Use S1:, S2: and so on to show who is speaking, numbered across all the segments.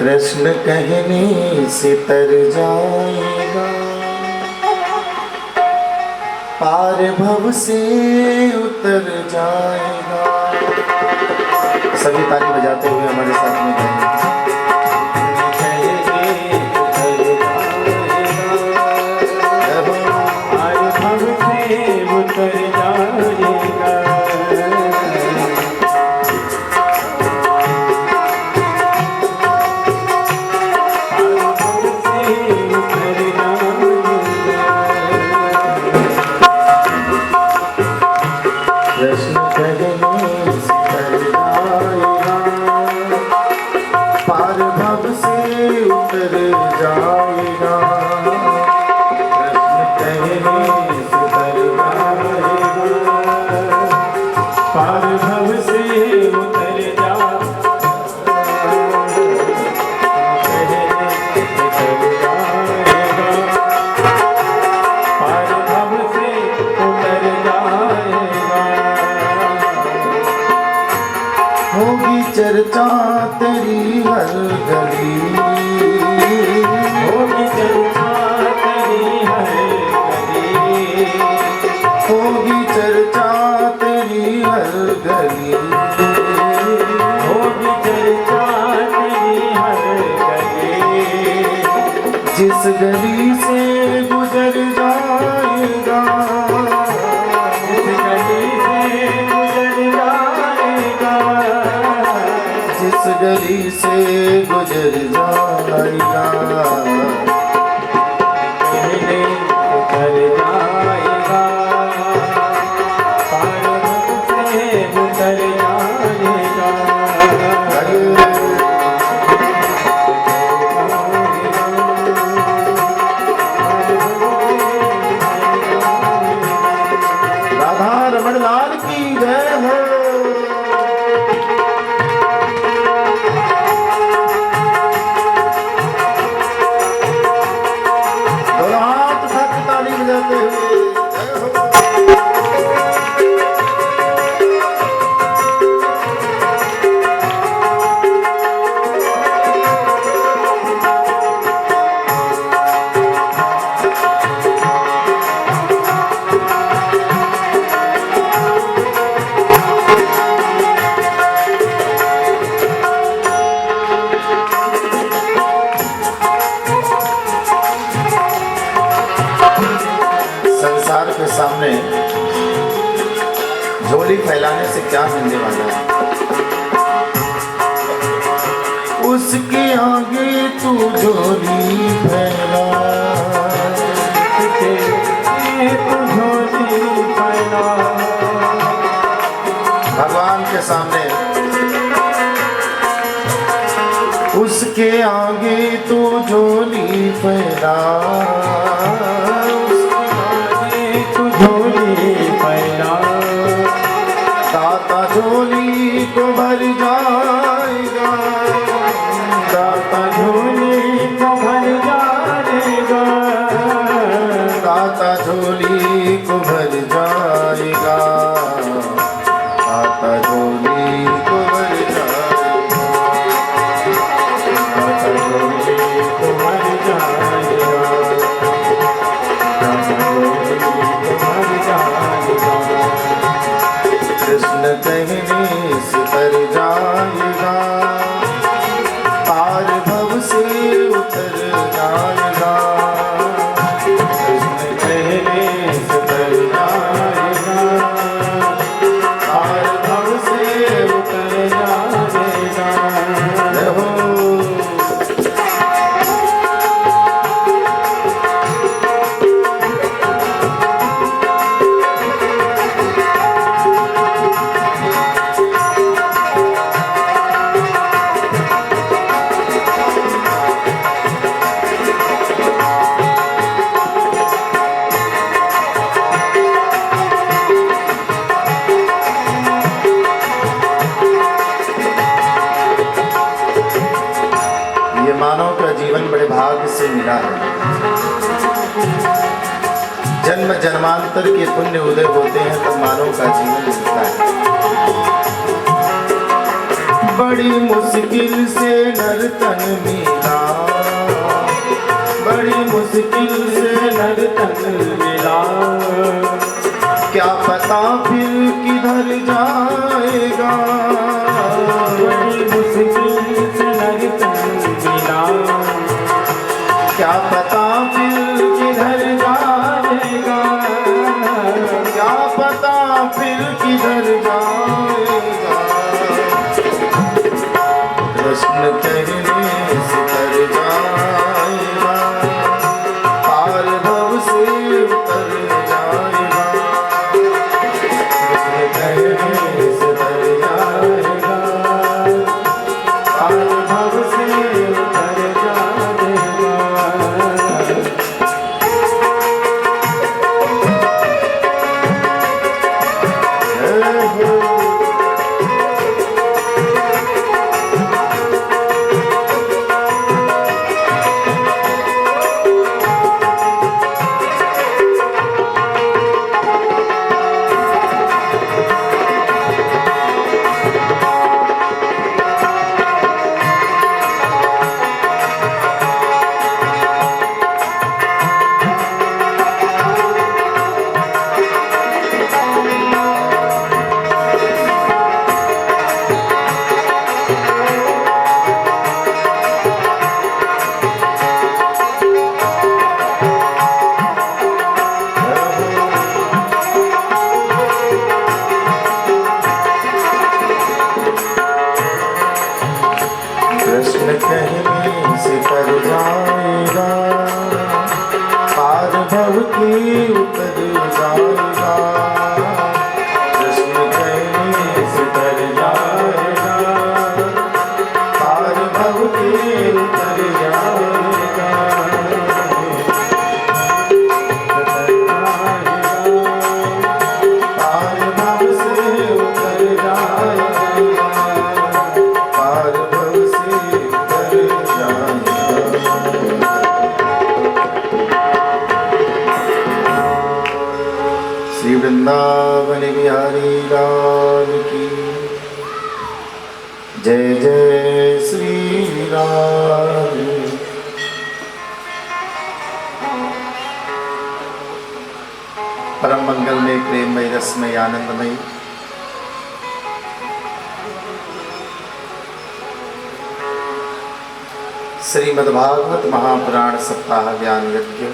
S1: कृष्ण कहने से तर जाएगा, पार भव से उतर जाएगा। सभी ताली बजाते हुए हमारे साथ में गाएंगे। चर्चा तेरी हर गली,
S2: होगी चर्चा तेरी हर गली,
S1: होगी चर्चा तेरी हर गली,
S2: होगी चर्चा तेरी हर गली।
S1: जिस गली से गुजर जाएगा,
S2: जिस गली से गुजर जाएगा,
S1: जिस गली से गुजर जाएगा,
S2: पहले उतर जाएगा, पार से उतर जाएगा।
S1: राधा रमण लाल की जय हो। संसार के सामने झोली फैलाने से क्या मिलने वाला है? उसके आगे तू झोली फैला,
S2: तू झोली फैला।
S1: भगवान के सामने उसके आगे तू झोली फैला,
S2: तू झोली फैला।
S1: दाता झोली को भर जाएगा,
S2: दाता झोली को भर जाएगा,
S1: दाता झोली को भर जाएगा, दाता झोली को भर जाएगा,
S2: दाता झोली को भर जाएगा, दाता झोली को भर जाएगा।
S1: कृष्ण कहने से तर जाएगा, पार भव से उतर जाएगा,
S2: कृष्ण कहने से तर जाएगा,
S1: पार भव से
S2: उतर जाएगा।
S1: जय हो। मानव का जीवन बड़े भाग्य से मिला है। जन्म जन्मांतर के पुण्य उदय होते हैं तब मानव का जीवन मिलता है। बड़ी मुश्किल से नर्तन मिला,
S2: बड़ी मुश्किल से नर्तन मिला,
S1: क्या पता फिर किधर जाएगा।
S2: बड़ी मुश्किल से नर्तन मिला,
S1: क्या पता फिर किधर जाएगा, क्या पता फिर किधर जाएगा। कृष्ण कहने से कर जाएगा, पार भव से उतर जाएगा।
S2: कृष्ण कहने से तर जाएगा, पार भव से उतर जाएगा।
S1: कृष्ण कहने से कर जाएगा, पार भव के उतर जाएगा। कृष्ण कहने से कर जाएगा, पार भव के उतर जाएगा। पार भव से उतर जाएगा, पार भव से उतर जाएगा। श्री वृंदावन बिहारी लाल की जय जय श्री राम। परम मंगलमय प्रेममय रसमय आनंदमय श्रीमद्भागवत महापुराण सप्ताह ज्ञान यज्ञ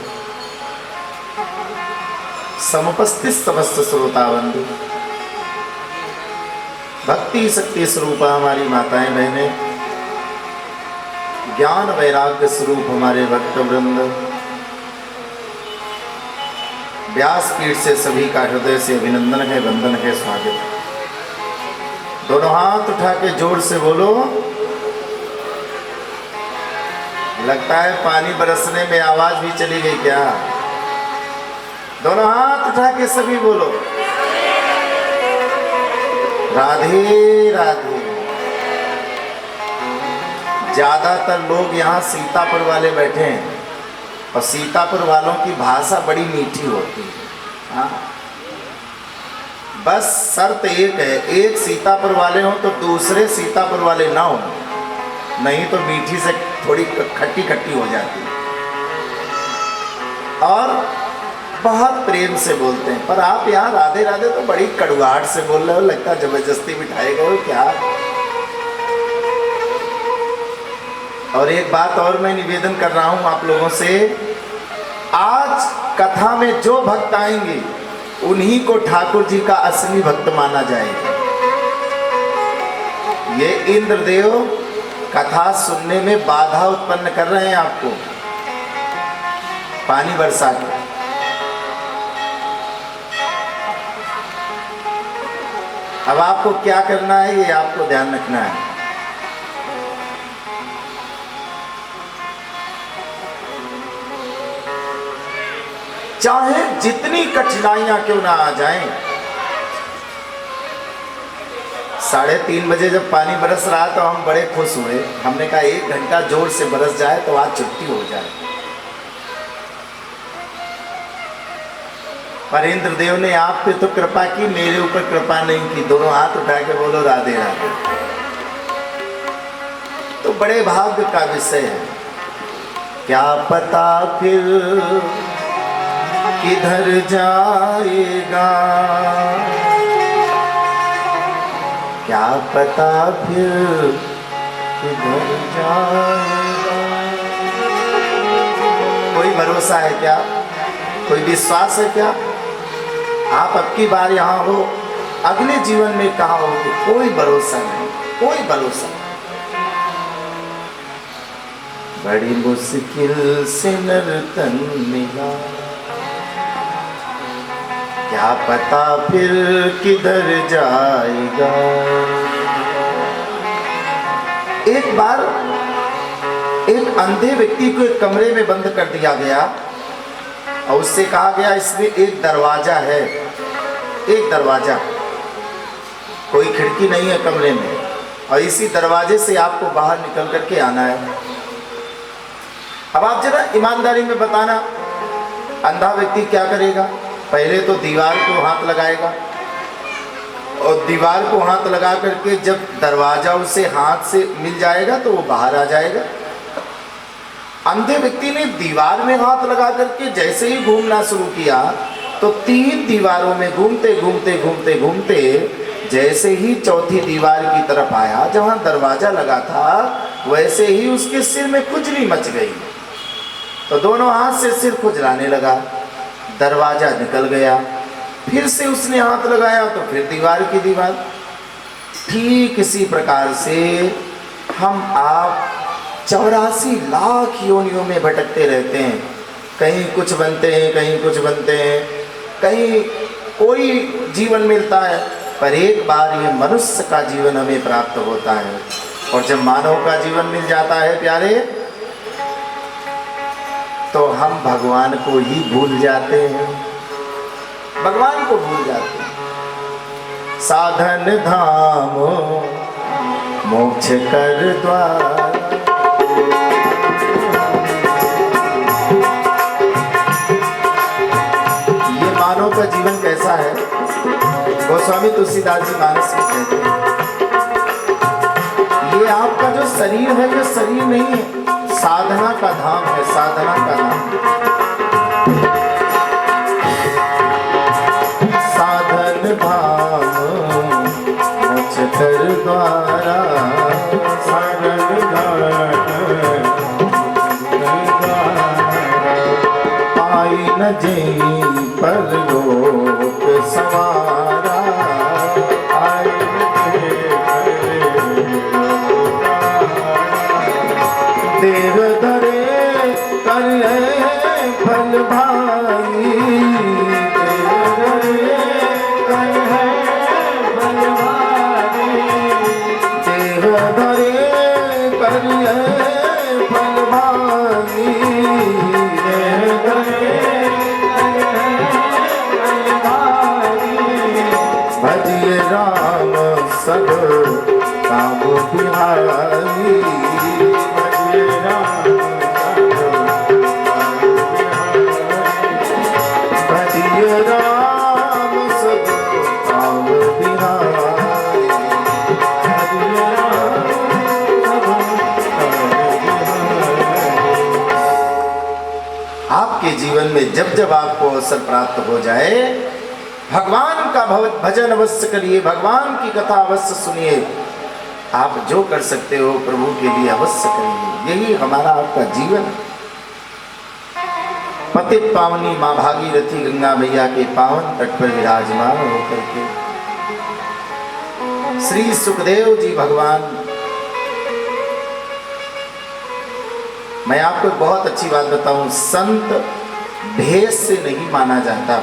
S1: समुपस्थित समस्त श्रोताबंधु, भक्ति शक्ति स्वरूपा हमारी माताएं बहनें, ज्ञान वैराग्य स्वरूप हमारे भक्त वृंद, व्यासपीठ से सभी का हृदय से अभिनंदन है, वंदन है, स्वागत। दोनों हाथ उठा के जोर से बोलो। लगता है पानी बरसने में आवाज भी चली गई क्या? दोनों हाथ उठा के सभी बोलो राधे राधे। ज्यादातर लोग यहाँ सीतापुर वाले बैठे हैं और सीतापुर वालों की भाषा बड़ी मीठी होती है। हाँ? बस शर्त एक है, एक सीतापुर वाले हो तो दूसरे सीतापुर वाले ना हो, नहीं तो मीठी से थोड़ी खट्टी खट्टी हो जाती है और बहुत प्रेम से बोलते हैं। पर आप यहाँ राधे राधे तो बड़ी कड़ुआहट से बोल रहे हो, लगता है जबरदस्ती बिठाए गए हो क्या। और एक बात और मैं निवेदन कर रहा हूँ आप लोगों से, आज कथा में जो भक्त आएंगे उन्हीं को ठाकुर जी का असली भक्त माना जाएगा। ये इंद्रदेव कथा सुनने में बाधा उत्पन्न कर रहे हैं आपको पानी बरसा के। अब आपको क्या करना है ये आपको ध्यान रखना है। चाहे जितनी कठिनाइयां क्यों ना आ जाएं, 3:30 बजे जब पानी बरस रहा तो हम बड़े खुश हुए। हमने कहा 1 घंटा जोर से बरस जाए तो आज छुट्टी हो जाए। पर इंद्रदेव ने आप पे तो कृपा की, मेरे ऊपर कृपा नहीं की। दोनों हाथ उठा के बोलो राधे राधे। तो बड़े भाग्य का विषय है। क्या पता फिर किधर जाएगा, क्या पता फिर किधर जाएगा। कोई भरोसा है क्या? कोई विश्वास है क्या? आप अब की बार यहाँ हो, अगले जीवन में कहाँ होगे, कोई भरोसा नहीं, कोई भरोसा नहीं। बड़ी मुश्किल से नर्तन मिला, क्या पता फिर किधर जाएगा। एक बार एक अंधे व्यक्ति को एक कमरे में बंद कर दिया गया और उससे कहा गया इसमें एक दरवाजा है, एक दरवाजा, कोई खिड़की नहीं है कमरे में, और इसी दरवाजे से आपको बाहर निकल करके आना है। अब आप जरा ईमानदारी में बताना, अंधा व्यक्ति क्या करेगा? पहले तो दीवार को हाथ लगाएगा, और दीवार को हाथ लगा करके जब दरवाजा उसे हाथ से मिल जाएगा तो वो बाहर आ जाएगा। अंधे व्यक्ति ने दीवार में हाथ लगा करके जैसे ही घूमना शुरू किया तो 3 दीवारों में घूमते घूमते घूमते घूमते जैसे ही चौथी दीवार की तरफ आया जहां दरवाजा लगा था, वैसे ही उसके सिर में खुजली मच गई। तो दोनों हाथ से सिर खुजलाने लगा, दरवाजा निकल गया। फिर से उसने हाथ लगाया तो फिर दीवार की दीवार। ठीक इसी प्रकार से हम आप 84 लाख योनियों में भटकते रहते हैं, कहीं कुछ बनते हैं, कहीं कुछ बनते हैं, कहीं कोई जीवन मिलता है, पर एक बार ये मनुष्य का जीवन हमें प्राप्त होता है। और जब मानव का जीवन मिल जाता है प्यारे, तो हम भगवान को ही भूल जाते हैं, भगवान को भूल जाते हैं। साधन धाम मोक्ष कर द्वार, ये मानव का जीवन कैसा है? गोस्वामी तुलसीदास जी मानस में कहते हैं, ये आपका जो शरीर है ये शरीर नहीं है, साधना का धाम है, साधना का धाम। साधन धाम मोक्ष कर द्वारा,
S2: साधन धाम
S1: पाई न जेई परलोक सवारा, देव धरे करे फल भाई, देव धरे करे फल भाई, देव धरे करे फल भाई, देव धरे करे फल भाई। भजिए राम सब काम बिहारी, आपके जीवन में जब जब आपको अवसर प्राप्त हो जाए, भगवान का भजन अवश्य करिए, भगवान की कथा अवश्य सुनिए। आप जो कर सकते हो प्रभु के लिए अवश्य करिए, यही हमारा आपका जीवन है। पतित पावनी माँ भागीरथी गंगा मैया के पावन तट पर विराजमान होकर के श्री सुखदेव जी भगवान, मैं आपको बहुत अच्छी बात बताऊं, संत भेष से नहीं माना जाता,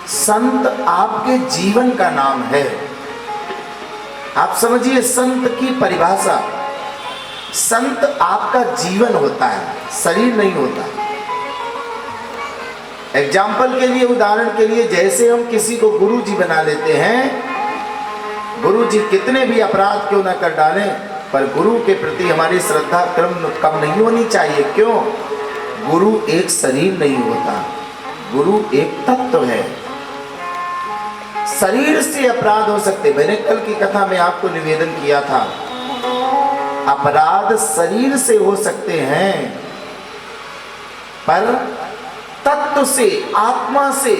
S1: संत आपके जीवन का नाम है। आप समझिए संत की परिभाषा, संत आपका जीवन होता है, शरीर नहीं होता। एग्जाम्पल के लिए, उदाहरण के लिए, जैसे हम किसी को गुरु जी बना लेते हैं, गुरु जी कितने भी अपराध क्यों न कर डालें, पर गुरु के प्रति हमारी श्रद्धा कम नहीं होनी चाहिए। क्यों? गुरु एक शरीर नहीं होता, गुरु एक तत्व है। शरीर से अपराध हो सकते। मैंने कल की कथा में आपको निवेदन किया था अपराध शरीर से हो सकते हैं, पर तत्व से, आत्मा से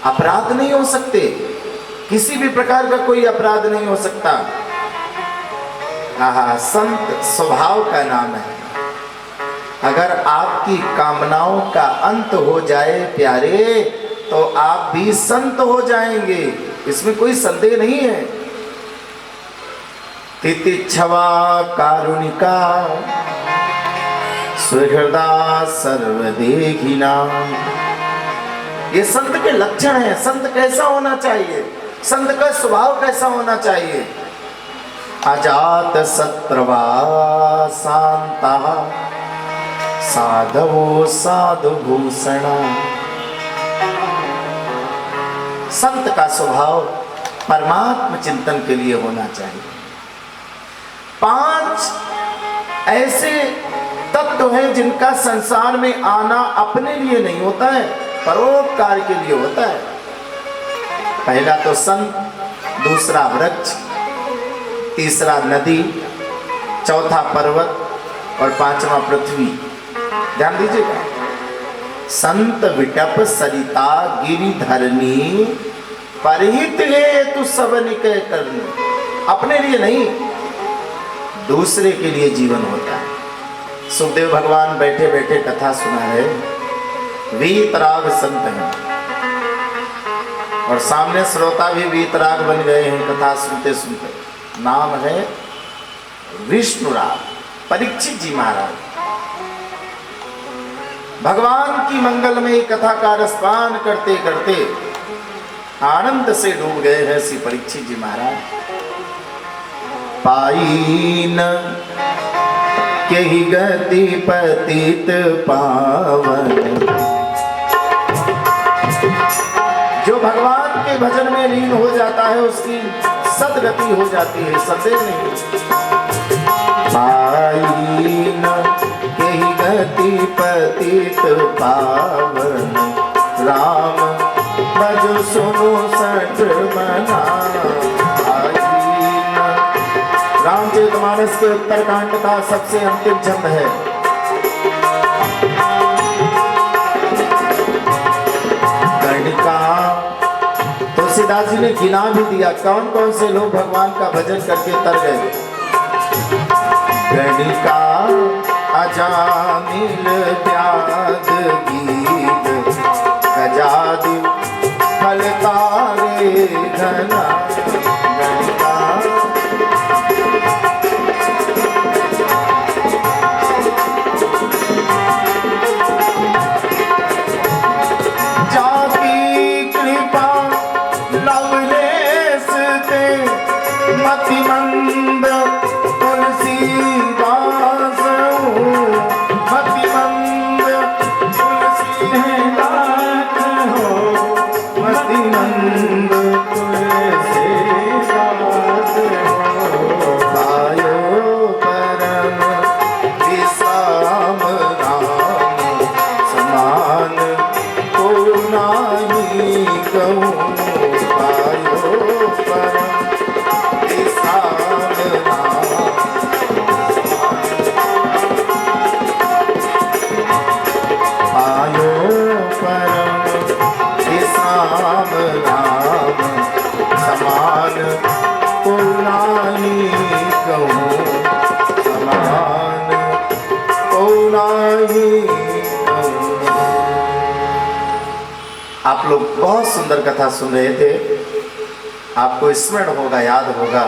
S1: अपराध नहीं हो सकते। किसी भी प्रकार का कोई अपराध नहीं हो सकता। संत स्वभाव का नाम है। अगर आपकी कामनाओं का अंत हो जाए प्यारे, तो आप भी संत हो जाएंगे, इसमें कोई संदेह नहीं है। तितिक्षवा कारुणिका सुहृदा सर्वदेहिना, ये संत के लक्षण हैं। संत कैसा होना चाहिए, संत का स्वभाव कैसा होना चाहिए? अजात शत्रवा शांता साधवो साधु भूषणा। संत का स्वभाव परमात्म चिंतन के लिए होना चाहिए। 5 ऐसे तत्व हैं जिनका संसार में आना अपने लिए नहीं होता है, परोपकार के लिए होता है। पहला तो संत, दूसरा वृक्ष, तीसरा नदी, चौथा पर्वत और 5वां पृथ्वी। ध्यान दीजिएगा। संत विटप सरिता गिरिधरनी, परहित हेतु सब निकय करनी। अपने लिए नहीं, दूसरे के लिए जीवन होता है। सुखदेव भगवान बैठे बैठे कथा सुना है। वीतराग संत हैं और सामने श्रोता भी वीतराग बन गए हैं कथा सुनते सुनते। नाम है विष्णुराग, परीक्षित जी महाराज। भगवान की मंगलमयी कथा का रसपान करते करते आनंद से डूब गए हैं श्री परीक्षित जी महाराज। पाई न केहि गति पतित पावन, जो भगवान के भजन में लीन हो जाता है उसकी सदगति हो जाती है, संदेह नहीं। पाई न केहि गति पतित पावन, राम भज सुनु सठ मना। रामचरितमानस के उत्तरकांड का सबसे अंतिम छंद है। गणिका तुलसीदास जी ने गिना भी दिया कौन कौन से लोग भगवान का भजन करके तर गए। गणिका अजामिल व्याध गीत, गजादि फलतारे घना। गणिका मतिमंद तुलसीदास, मतिमंद तुलसीदास हो, मतिमंद तुलसीदास हो। पायो परम विश्राम राम, समान को नाही कहूँ। पायो परम आप लोग बहुत सुंदर कथा सुन रहे थे। आपको स्मरण होगा, याद होगा,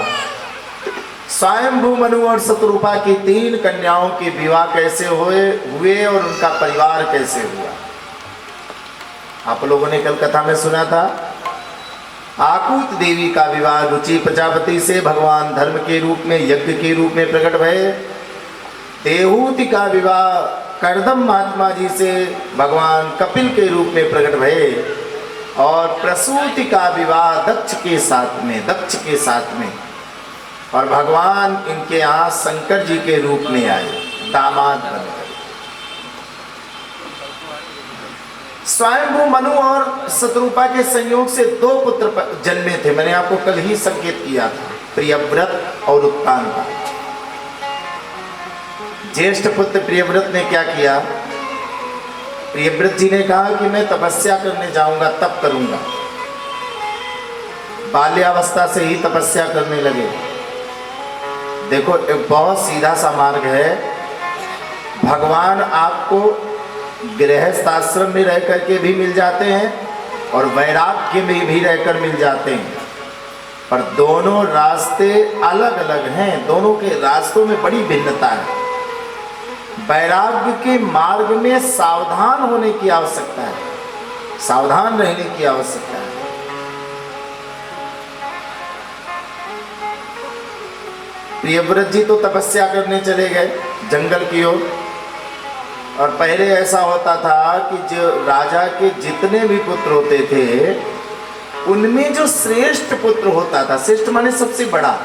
S1: स्वयंभू मनु और शतरूपा की 3 कन्याओं के विवाह कैसे हुए और उनका परिवार कैसे हुआ। आप लोगों ने कल कथा में सुना था। आकुत देवी का विवाह रुचि प्रजापति से भगवान धर्म के रूप में, यज्ञ के रूप में प्रकट भये। देहूति का विवाह करदम महात्मा जी से भगवान कपिल के रूप में प्रकट भये। और प्रसूति का विवाह दक्ष के साथ में, और भगवान इनके यहाँ शंकर जी के रूप में आए, दामाद बनकर। स्वयंभू मनु और शतरूपा के संयोग से 2 पुत्र जन्मे थे। मैंने आपको कल ही संकेत किया था, प्रियव्रत और उत्तान का। ज्येष्ठ पुत्र प्रियव्रत ने क्या किया? प्रियव्रत जी ने कहा कि मैं तपस्या करने जाऊंगा, तप करूंगा। बाल्यावस्था से ही तपस्या करने लगे। देखो एक बहुत सीधा सा मार्ग है। भगवान आपको गृहस्थ आश्रम में रह करके भी मिल जाते हैं और वैराग्य में भी रहकर मिल जाते हैं, पर दोनों रास्ते अलग अलग हैं। दोनों के रास्तों में बड़ी भिन्नता है। वैराग्य के मार्ग में सावधान होने की आवश्यकता है, सावधान रहने की आवश्यकता है। प्रियव्रत जी तो तपस्या करने चले गए जंगल की ओर। और पहले ऐसा होता था कि जो राजा के जितने भी पुत्र होते थे उनमें जो श्रेष्ठ पुत्र होता था, श्रेष्ठ माने सबसे बड़ा,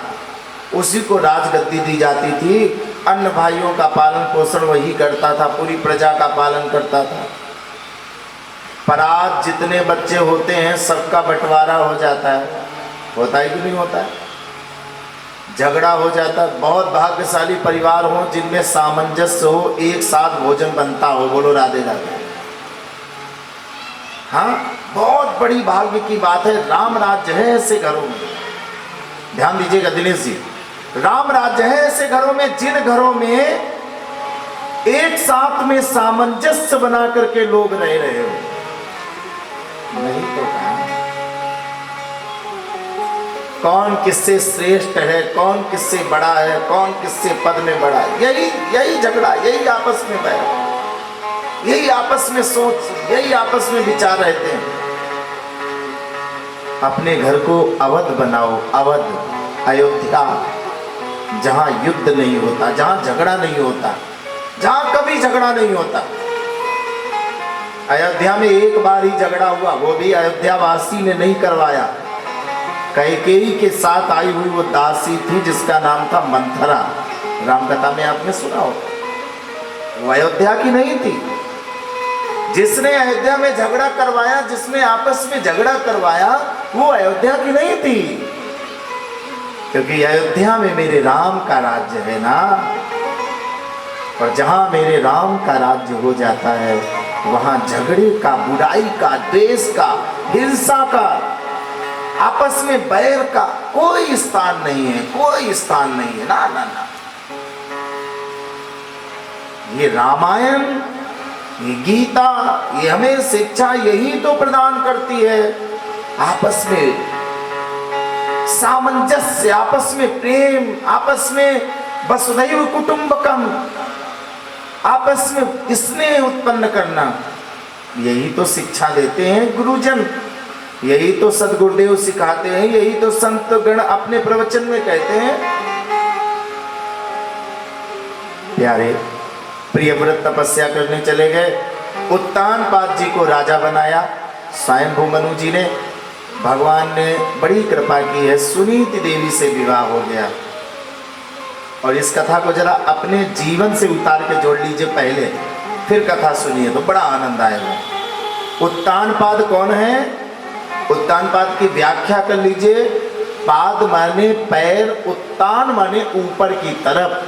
S1: उसी को राजगद्दी दी जाती थी। अन्य भाइयों का पालन पोषण वही करता था, पूरी प्रजा का पालन करता था। पर आज जितने बच्चे होते हैं सबका बंटवारा हो जाता है। होता है कि नहीं होता है? झगड़ा हो जाता है। बहुत भाग्यशाली परिवार हो जिनमें सामंजस्य हो, एक साथ भोजन बनता हो। बोलो राधे राधे। हाँ, बहुत बड़ी भाग्य की बात है। राम राज्य है ऐसे घरों में। ध्यान दीजिएगा दिनेश जी, राम राज्य है ऐसे घरों में जिन घरों में एक साथ में सामंजस्य बना करके लोग रह रहे हो। नहीं तो कहा कौन किससे श्रेष्ठ है, कौन किससे बड़ा है, कौन किससे पद में बड़ा है, यही झगड़ा, यही आपस में बैर, यही आपस में सोच, यही आपस में विचार रहते हैं। अपने घर को अवध बनाओ, अवध, अयोध्या, जहां युद्ध नहीं होता, जहां झगड़ा नहीं होता, जहां कभी झगड़ा नहीं होता। अयोध्या में एक बार ही झगड़ा हुआ, वो भी अयोध्या वासी ने नहीं करवाया। कैकेयी के साथ आई हुई वो दासी थी जिसका नाम था मंथरा। रामकथा में आपने सुना हो। वो अयोध्या की नहीं थी। जिसने अयोध्या में झगड़ा करवाया, जिसने आपस में झगड़ा करवाया, वो अयोध्या की नहीं थी। क्योंकि अयोध्या में मेरे राम का राज्य है ना। और जहां मेरे राम का राज्य हो जाता है वहां झगड़े का, बुराई का, द्वेष का, हिंसा का, आपस में बैर का कोई स्थान नहीं है, कोई स्थान नहीं है। ना ना ना, ये रामायण, ये गीता, ये हमें शिक्षा यही तो प्रदान करती है। आपस में सामंजस्य, आपस में प्रेम, आपस में वसुधैव कुटुंबकम, आपस में स्नेह उत्पन्न करना, यही तो शिक्षा देते हैं गुरुजन, यही तो सदगुरुदेव सिखाते हैं, यही तो संत गण अपने प्रवचन में कहते हैं। प्यारे, प्रियव्रत तपस्या करने चले गए। उत्तानपाद जी को राजा बनाया स्वयंभू मनु जी ने। भगवान ने बड़ी कृपा की है, सुनीति देवी से विवाह हो गया। और इस कथा को जरा अपने जीवन से उतार के जोड़ लीजिए पहले, फिर कथा सुनिए तो बड़ा आनंद आएगा। उत्तानपाद कौन है? उत्तानपाद की व्याख्या कर लीजिए। पाद माने पैर, उत्तान माने ऊपर की तरफ।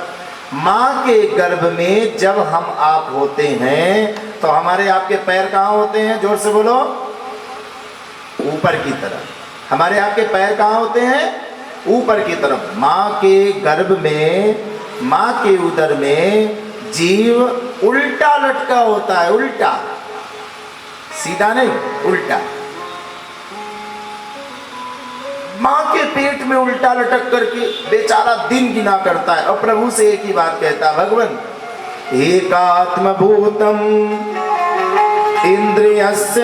S1: माँ के गर्भ में जब हम आप होते हैं तो हमारे आपके पैर कहाँ होते हैं? जोर से बोलो। ऊपर की तरफ। हमारे आपके पैर कहाँ होते हैं? ऊपर की तरफ। माँ के गर्भ में, माँ के उदर में जीव उल्टा लटका होता है। उल्टा, सीधा नहीं, उल्टा। माँ के पेट में उल्टा लटक करके बेचारा दिन गिना करता है और प्रभु से एक ही बात कहता है, भगवान एकात्मभूतम इंद्रियस्य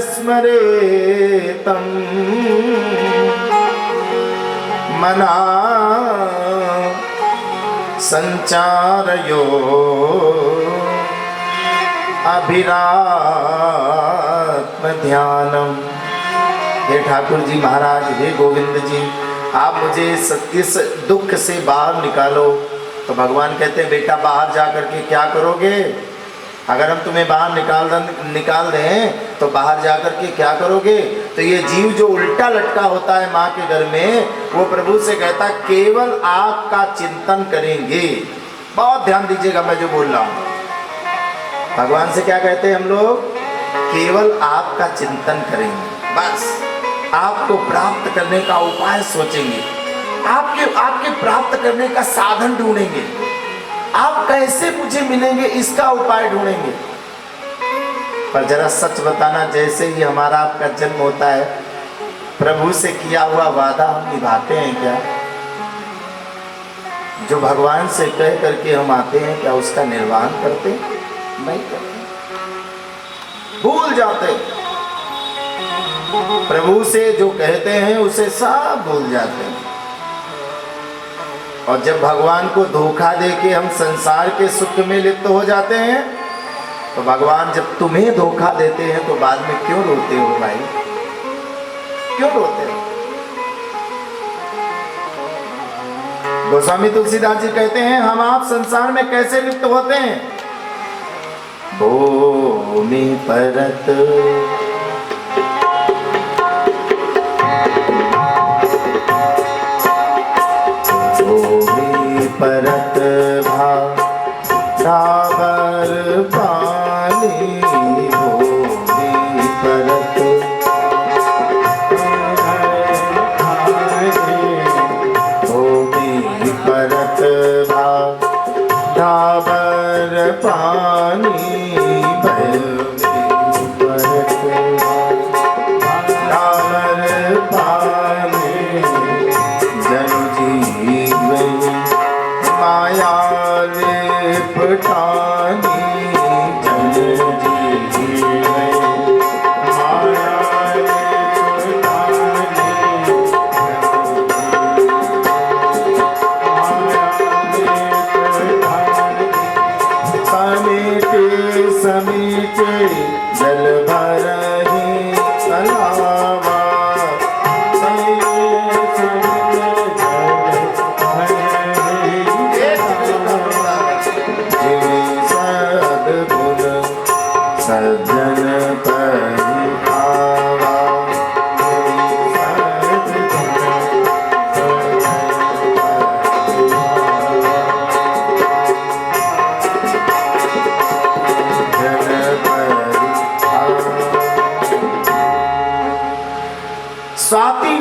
S1: स्मरेतम मना संचारयो अभिरात्म ध्यानम। हे ठाकुर जी महाराज, हे गोविंद जी, आप मुझे इस दुख से बाहर निकालो। तो भगवान कहते हैं, बेटा बाहर जा करके क्या करोगे? अगर हम तुम्हें बाहर निकाल दें तो बाहर जा करके क्या करोगे? तो ये जीव जो उल्टा लटका होता है माँ के घर में, वो प्रभु से कहता केवल आपका चिंतन करेंगे, बहुत ध्यान दीजिएगा मैं जो बोल रहा हूं। भगवान से क्या कहते हैं हम लोग? केवल आपका चिंतन करेंगे, बस आपको प्राप्त करने का उपाय सोचेंगे, आपके प्राप्त करने का साधन ढूंढेंगे, आप कैसे मुझे मिलेंगे इसका उपाय ढूंढेंगे। पर जरा सच बताना, जैसे ही हमारा आपका जन्म होता है, प्रभु से किया हुआ वादा हम निभाते हैं क्या? जो भगवान से कह करके हम आते हैं, क्या उसका निर्वहन करते? नहीं करते, भूल जाते। प्रभु से जो कहते हैं उसे सब भूल जाते हैं। और जब भगवान को धोखा देके हम संसार के सुख में लिप्त हो जाते हैं, तो भगवान जब तुम्हें धोखा देते हैं तो बाद में क्यों रोते हो भाई? क्यों रोते हो? गोस्वामी तुलसीदास जी कहते हैं, हम आप संसार में कैसे लिप्त होते हैं? भूमि परत भूमि परत भावर पानी, भूमि परत भूमि परत भावर पानी,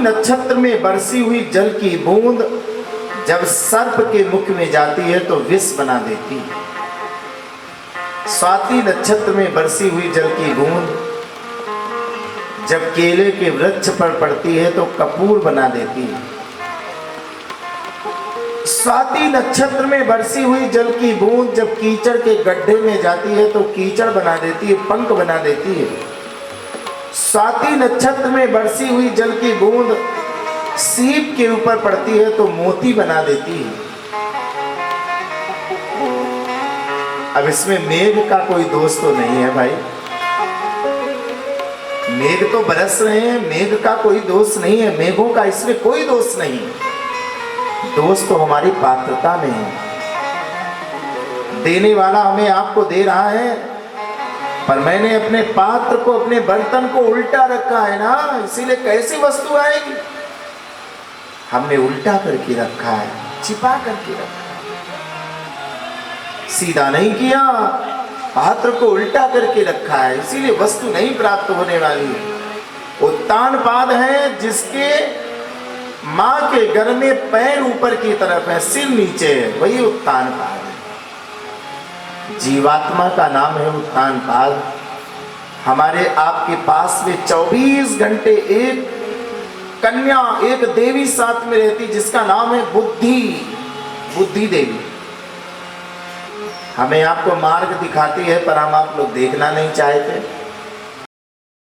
S1: नक्षत्र में बरसी हुई जल की बूंद जब सर्प के मुख में जाती है तो विष बना देती है। स्वाति नक्षत्र में बरसी हुई जल की बूंद जब केले के वृक्ष पर पड़ती है तो कपूर बना देती है। स्वाति नक्षत्र में बरसी हुई जल की बूंद जब कीचड़ के गड्ढे में जाती है तो कीचड़ बना देती है, पंख बना देती है। स्वाति नक्षत्र में बरसी हुई जल की बूंद सीप के ऊपर पड़ती है तो मोती बना देती है। अब इसमें मेघ का कोई दोष तो नहीं है भाई, मेघ तो बरस रहे हैं, मेघ का कोई दोष नहीं है, मेघों का इसमें कोई दोष नहीं। दोष तो हमारी पात्रता में है। देने वाला हमें आपको दे रहा है, पर मैंने अपने पात्र को, अपने बर्तन को उल्टा रखा है ना, इसीलिए कैसी वस्तु आएगी। हमने उल्टा करके रखा है, छिपा करके रखा है, सीधा नहीं किया, पात्र को उल्टा करके रखा है, इसीलिए वस्तु नहीं प्राप्त होने वाली। उत्तान पाद है जिसके मां के घर में पैर ऊपर की तरफ है, सिर नीचे है, वही उत्तान पाद है। जीवात्मा का नाम है उत्तान पाद। हमारे आपके पास में 24 घंटे एक कन्या, एक देवी साथ में रहती जिसका नाम है बुद्धि, बुद्धि देवी। हमें आपको मार्ग दिखाती है पर हम आप लोग देखना नहीं चाहते।